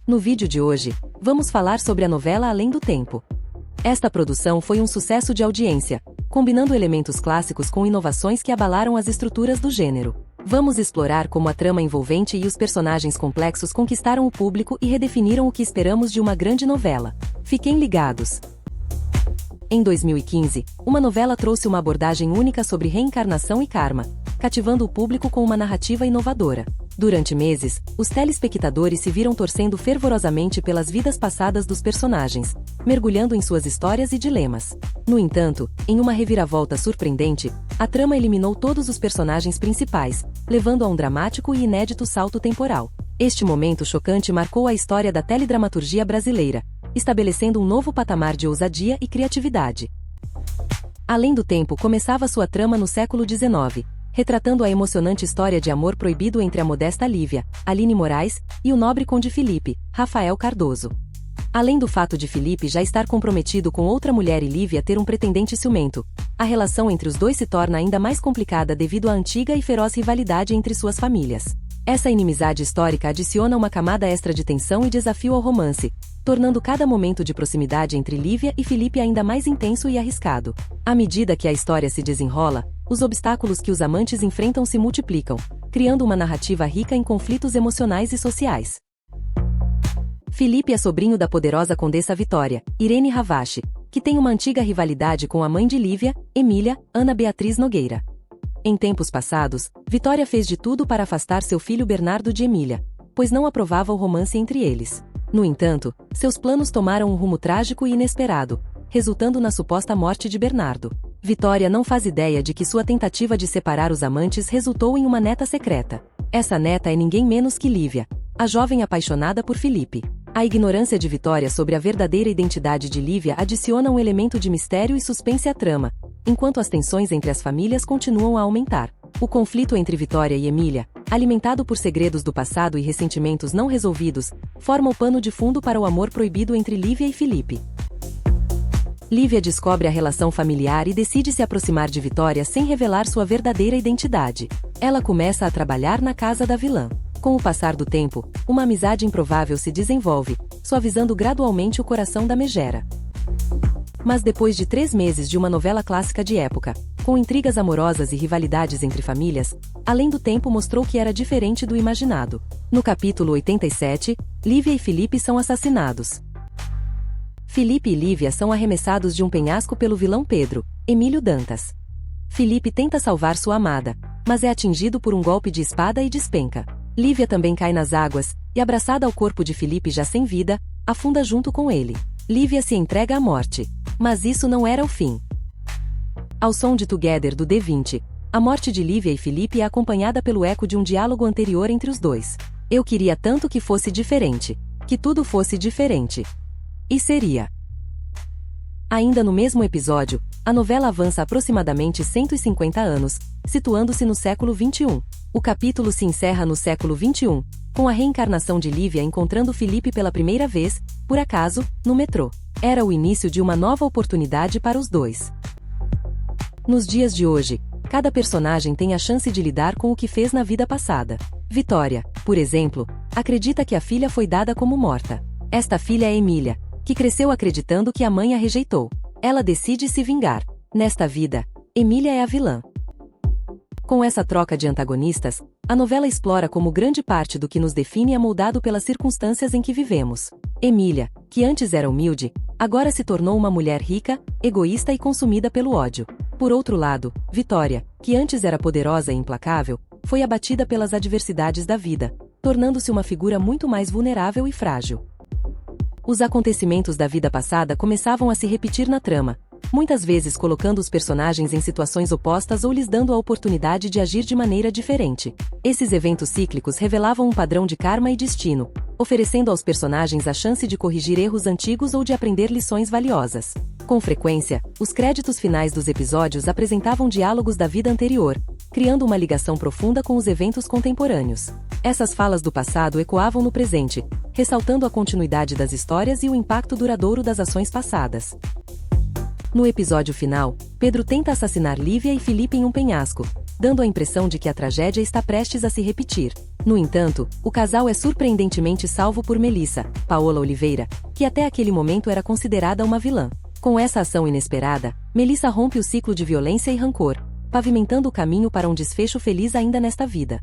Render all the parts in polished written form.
No vídeo de hoje, vamos falar sobre a novela Além do Tempo. Esta produção foi um sucesso de audiência, combinando elementos clássicos com inovações que abalaram as estruturas do gênero. Vamos explorar como a trama envolvente e os personagens complexos conquistaram o público e redefiniram o que esperamos de uma grande novela. Fiquem ligados! Em 2015, uma novela trouxe uma abordagem única sobre reencarnação e karma, cativando o público com uma narrativa inovadora. Durante meses, os telespectadores se viram torcendo fervorosamente pelas vidas passadas dos personagens, mergulhando em suas histórias e dilemas. No entanto, em uma reviravolta surpreendente, a trama eliminou todos os personagens principais, levando a um dramático e inédito salto temporal. Este momento chocante marcou a história da teledramaturgia brasileira, estabelecendo um novo patamar de ousadia e criatividade. Além do Tempo começava sua trama no século XIX, retratando a emocionante história de amor proibido entre a modesta Lívia, Aline Moraes, e o nobre conde Felipe, Rafael Cardoso. Além do fato de Felipe já estar comprometido com outra mulher e Lívia ter um pretendente ciumento, a relação entre os dois se torna ainda mais complicada devido à antiga e feroz rivalidade entre suas famílias. Essa inimizade histórica adiciona uma camada extra de tensão e desafio ao romance, tornando cada momento de proximidade entre Lívia e Felipe ainda mais intenso e arriscado. À medida que a história se desenrola, os obstáculos que os amantes enfrentam se multiplicam, criando uma narrativa rica em conflitos emocionais e sociais. Felipe é sobrinho da poderosa condessa Vitória, Irene Ravache, que tem uma antiga rivalidade com a mãe de Lívia, Emília, Ana Beatriz Nogueira. Em tempos passados, Vitória fez de tudo para afastar seu filho Bernardo de Emília, pois não aprovava o romance entre eles. No entanto, seus planos tomaram um rumo trágico e inesperado, resultando na suposta morte de Bernardo. Vitória não faz ideia de que sua tentativa de separar os amantes resultou em uma neta secreta. Essa neta é ninguém menos que Lívia, a jovem apaixonada por Felipe. A ignorância de Vitória sobre a verdadeira identidade de Lívia adiciona um elemento de mistério e suspense à trama, enquanto as tensões entre as famílias continuam a aumentar. O conflito entre Vitória e Emília, alimentado por segredos do passado e ressentimentos não resolvidos, forma o pano de fundo para o amor proibido entre Lívia e Felipe. Lívia descobre a relação familiar e decide se aproximar de Vitória sem revelar sua verdadeira identidade. Ela começa a trabalhar na casa da vilã. Com o passar do tempo, uma amizade improvável se desenvolve, suavizando gradualmente o coração da megera. Mas depois de 3 meses de uma novela clássica de época, com intrigas amorosas e rivalidades entre famílias, Além do Tempo mostrou que era diferente do imaginado. No capítulo 87, Lívia e Felipe são assassinados. Felipe e Lívia são arremessados de um penhasco pelo vilão Pedro, Emílio Dantas. Felipe tenta salvar sua amada, mas é atingido por um golpe de espada e despenca. Lívia também cai nas águas, e abraçada ao corpo de Felipe já sem vida, afunda junto com ele. Lívia se entrega à morte. Mas isso não era o fim. Ao som de Together do D20, a morte de Lívia e Felipe é acompanhada pelo eco de um diálogo anterior entre os dois. Eu queria tanto que fosse diferente. Que tudo fosse diferente. E seria. Ainda no mesmo episódio, a novela avança aproximadamente 150 anos, situando-se no século XXI. O capítulo se encerra no século XXI, com a reencarnação de Lívia encontrando Felipe pela primeira vez, por acaso, no metrô. Era o início de uma nova oportunidade para os dois. Nos dias de hoje, cada personagem tem a chance de lidar com o que fez na vida passada. Vitória, por exemplo, acredita que a filha foi dada como morta. Esta filha é Emília, que cresceu acreditando que a mãe a rejeitou. Ela decide se vingar. Nesta vida, Emília é a vilã. Com essa troca de antagonistas, a novela explora como grande parte do que nos define é moldado pelas circunstâncias em que vivemos. Emília, que antes era humilde, agora se tornou uma mulher rica, egoísta e consumida pelo ódio. Por outro lado, Vitória, que antes era poderosa e implacável, foi abatida pelas adversidades da vida, tornando-se uma figura muito mais vulnerável e frágil. Os acontecimentos da vida passada começavam a se repetir na trama, muitas vezes colocando os personagens em situações opostas ou lhes dando a oportunidade de agir de maneira diferente. Esses eventos cíclicos revelavam um padrão de karma e destino, oferecendo aos personagens a chance de corrigir erros antigos ou de aprender lições valiosas. Com frequência, os créditos finais dos episódios apresentavam diálogos da vida anterior, criando uma ligação profunda com os eventos contemporâneos. Essas falas do passado ecoavam no presente, ressaltando a continuidade das histórias e o impacto duradouro das ações passadas. No episódio final, Pedro tenta assassinar Lívia e Felipe em um penhasco, dando a impressão de que a tragédia está prestes a se repetir. No entanto, o casal é surpreendentemente salvo por Melissa, Paola Oliveira, que até aquele momento era considerada uma vilã. Com essa ação inesperada, Melissa rompe o ciclo de violência e rancor, pavimentando o caminho para um desfecho feliz ainda nesta vida.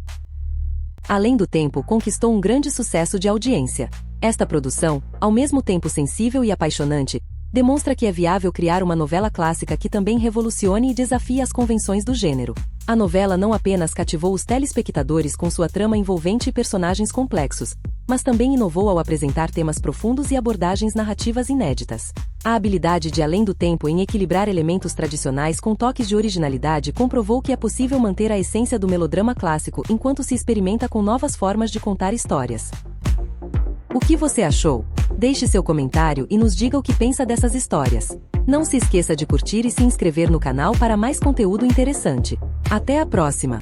Além do Tempo conquistou um grande sucesso de audiência. Esta produção, ao mesmo tempo sensível e apaixonante, demonstra que é viável criar uma novela clássica que também revolucione e desafie as convenções do gênero. A novela não apenas cativou os telespectadores com sua trama envolvente e personagens complexos, mas também inovou ao apresentar temas profundos e abordagens narrativas inéditas. A habilidade de Além do Tempo em equilibrar elementos tradicionais com toques de originalidade comprovou que é possível manter a essência do melodrama clássico enquanto se experimenta com novas formas de contar histórias. O que você achou? Deixe seu comentário e nos diga o que pensa dessas histórias. Não se esqueça de curtir e se inscrever no canal para mais conteúdo interessante. Até a próxima!